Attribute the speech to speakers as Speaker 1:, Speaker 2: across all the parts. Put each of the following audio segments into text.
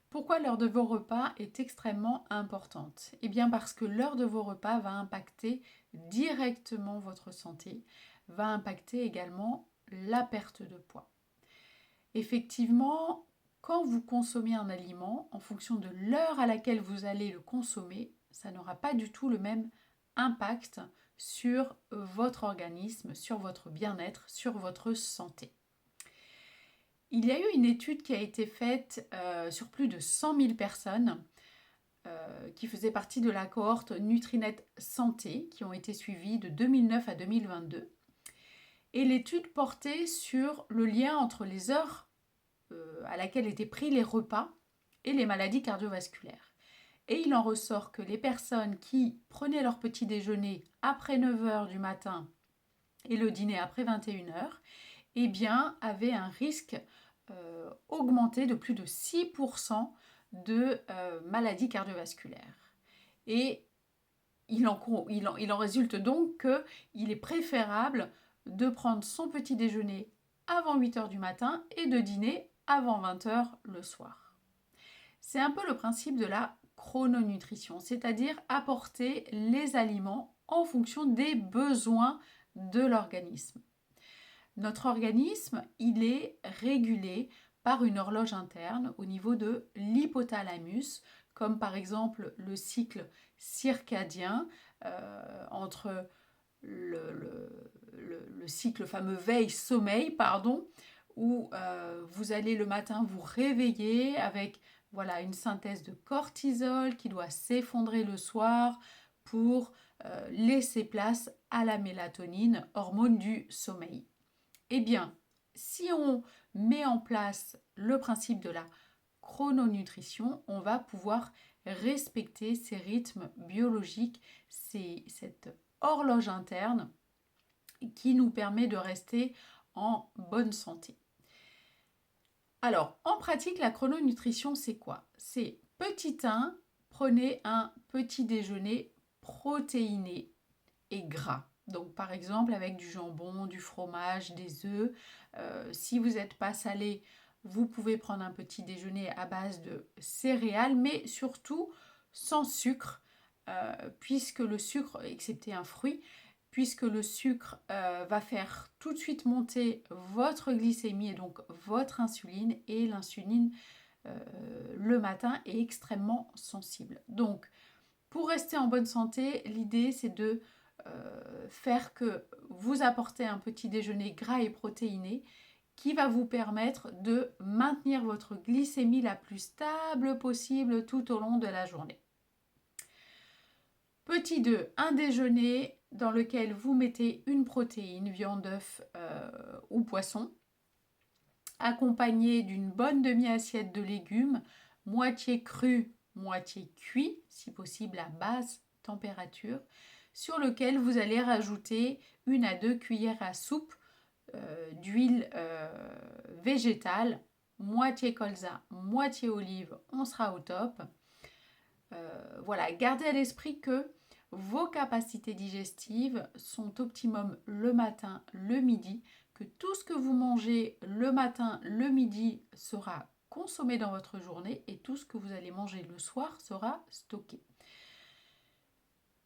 Speaker 1: Pourquoi l'heure de vos repas est extrêmement importante? Eh bien parce que l'heure de vos repas va impacter directement votre santé, va impacter également la perte de poids. Effectivement, quand vous consommez un aliment, en fonction de l'heure à laquelle vous allez le consommer, ça n'aura pas du tout le même impact sur votre organisme, sur votre bien-être, sur votre santé. Il y a eu une étude qui a été faite sur plus de 100 000 personnes qui faisaient partie de la cohorte Nutrinet Santé, qui ont été suivies de 2009 à 2022. Et l'étude portait sur le lien entre les heures à laquelle étaient pris les repas et les maladies cardiovasculaires. Et il en ressort que les personnes qui prenaient leur petit déjeuner après 9 heures du matin et le dîner après 21 heures, eh bien, avaient un risque augmenté de plus de 6% de maladies cardiovasculaires. Et il en résulte donc qu'il est préférable de prendre son petit déjeuner avant 8 heures du matin et de dîner avant 20 heures le soir. C'est un peu le principe de la chrononutrition, c'est-à-dire apporter les aliments en fonction des besoins de l'organisme. Notre organisme, il est régulé par une horloge interne au niveau de l'hypothalamus, comme par exemple le cycle circadien entre le cycle fameux veille-sommeil, où vous allez le matin vous réveiller avec voilà, une synthèse de cortisol qui doit s'effondrer le soir pour laisser place à la mélatonine, hormone du sommeil. Eh bien, si on met en place le principe de la chrononutrition, on va pouvoir respecter ces rythmes biologiques, cette horloge interne qui nous permet de rester en bonne santé. Alors, en pratique, la chrononutrition, c'est quoi? C'est petit 1, prenez un petit déjeuner protéiné et gras. Donc par exemple avec du jambon, du fromage, des œufs. Si vous n'êtes pas salé, vous pouvez prendre un petit déjeuner à base de céréales, mais surtout sans sucre, puisque le sucre, excepté un fruit, puisque le sucre va faire tout de suite monter votre glycémie et donc votre insuline, et l'insuline le matin est extrêmement sensible. Donc pour rester en bonne santé, l'idée c'est de faire que vous apportez un petit déjeuner gras et protéiné qui va vous permettre de maintenir votre glycémie la plus stable possible tout au long de la journée. Petit 2, un déjeuner dans lequel vous mettez une protéine, viande, œuf ou poisson, accompagné d'une bonne demi-assiette de légumes, moitié crus, moitié cuits, si possible à basse température, sur lequel vous allez rajouter 1 à 2 cuillères à soupe d'huile végétale, moitié colza, moitié olive, on sera au top. Voilà, gardez à l'esprit que vos capacités digestives sont optimum le matin, le midi, que tout ce que vous mangez le matin, le midi sera consommé dans votre journée et tout ce que vous allez manger le soir sera stocké.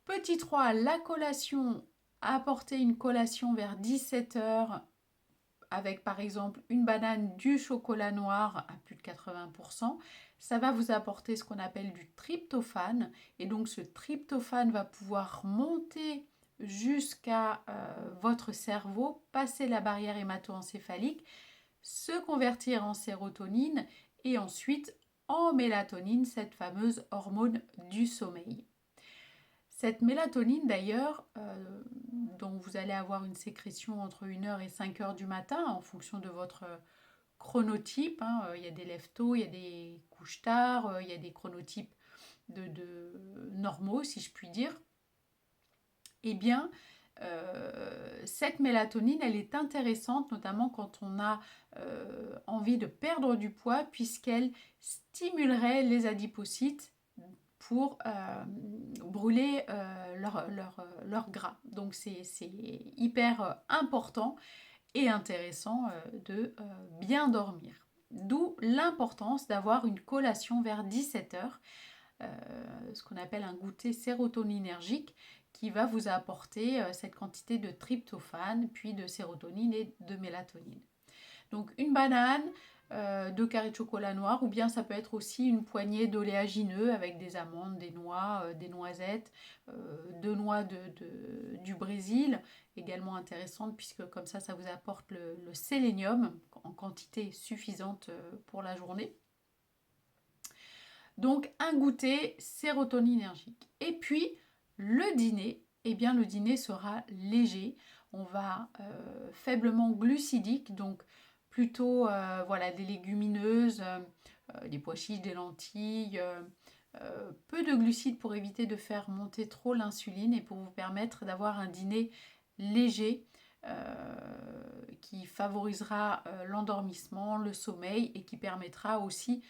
Speaker 1: Petit 3, la collation, apporter une collation vers 17 heures avec par exemple une banane, du chocolat noir à plus de 80%, ça va vous apporter ce qu'on appelle du tryptophane. Et donc ce tryptophane va pouvoir monter jusqu'à votre cerveau, passer la barrière hémato-encéphalique, se convertir en sérotonine et ensuite en mélatonine, cette fameuse hormone du sommeil. Cette mélatonine d'ailleurs, dont vous allez avoir une sécrétion entre 1 heure et 5 heures du matin en fonction de votre chronotype. Il y a des lève-tôt, il y a des couches tard, il y a des chronotypes de normaux, si je puis dire. Eh bien, cette mélatonine, elle est intéressante, notamment quand on a envie de perdre du poids, puisqu'elle stimulerait les adipocytes pour brûler leur gras. Donc c'est hyper important et intéressant de bien dormir. D'où l'importance d'avoir une collation vers 17 heures, ce qu'on appelle un goûter sérotoninergique qui va vous apporter cette quantité de tryptophane, puis de sérotonine et de mélatonine. Donc une banane, 2 carrés de chocolat noir, ou bien ça peut être aussi une poignée d'oléagineux avec des amandes, des noix, des noisettes, 2 noix du Brésil, également intéressantes puisque comme ça vous apporte le sélénium en quantité suffisante pour la journée. Donc un goûter sérotoninergique. Et puis le dîner, eh bien le dîner sera léger. On va faiblement glucidique, donc plutôt voilà, des légumineuses, des pois chiches, des lentilles, peu de glucides pour éviter de faire monter trop l'insuline et pour vous permettre d'avoir un dîner léger qui favorisera l'endormissement, le sommeil et qui permettra aussi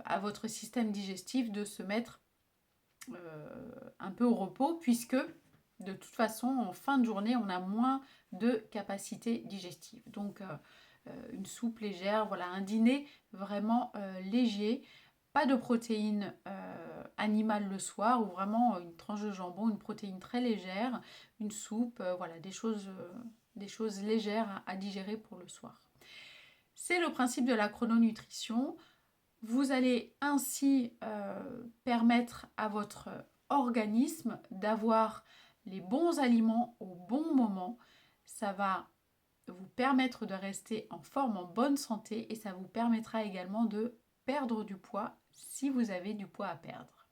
Speaker 1: à votre système digestif de se mettre un peu au repos puisque de toute façon en fin de journée on a moins de capacité digestive. Donc une soupe légère, voilà, un dîner vraiment léger, pas de protéines animales le soir ou vraiment une tranche de jambon, une protéine très légère, une soupe, voilà, des choses légères à digérer pour le soir. C'est le principe de la chrononutrition. Vous allez ainsi permettre à votre organisme d'avoir les bons aliments au bon moment. Ça va vous permettre de rester en forme, en bonne santé et ça vous permettra également de perdre du poids si vous avez du poids à perdre.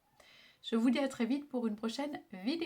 Speaker 1: Je vous dis à très vite pour une prochaine vidéo.